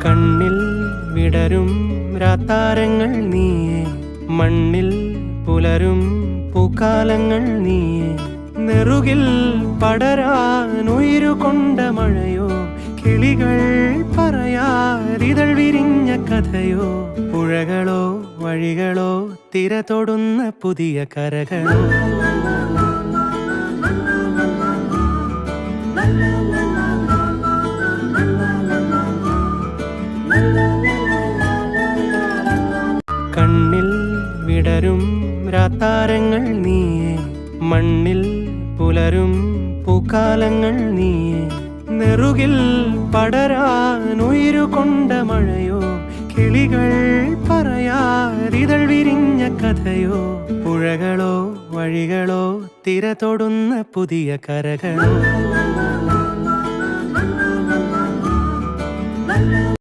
കണ്ണിൽ വിടരും രാത്താരങ്ങൾ നീയേ, മണ്ണിൽ പുലരും പൂക്കാലങ്ങൾ നീയേ, നെറുകിൽ പടരാൻ ഉയരുകൊണ്ട മഴയോ, കിളികൾ പറയാരിതൾ വിരിഞ്ഞ കഥയോ, പുഴകളോ വഴികളോ തിര തൊടുന്ന പുതിയ കരകളോ. കണ്ണിൽ വിടരും രാത്താരങ്ങൾ നീയേ, മണ്ണിൽ പുലരും പൂക്കാലങ്ങൾ നീയേ, നെറുകിൽ പടരാൻ ഉയരുകൊണ്ട മഴയോ, കിളികൾ പറയാരിതൾ വിരിഞ്ഞ കഥയോ, പുഴകളോ വഴികളോ തിര തൊടുന്ന പുതിയ കരകളോ.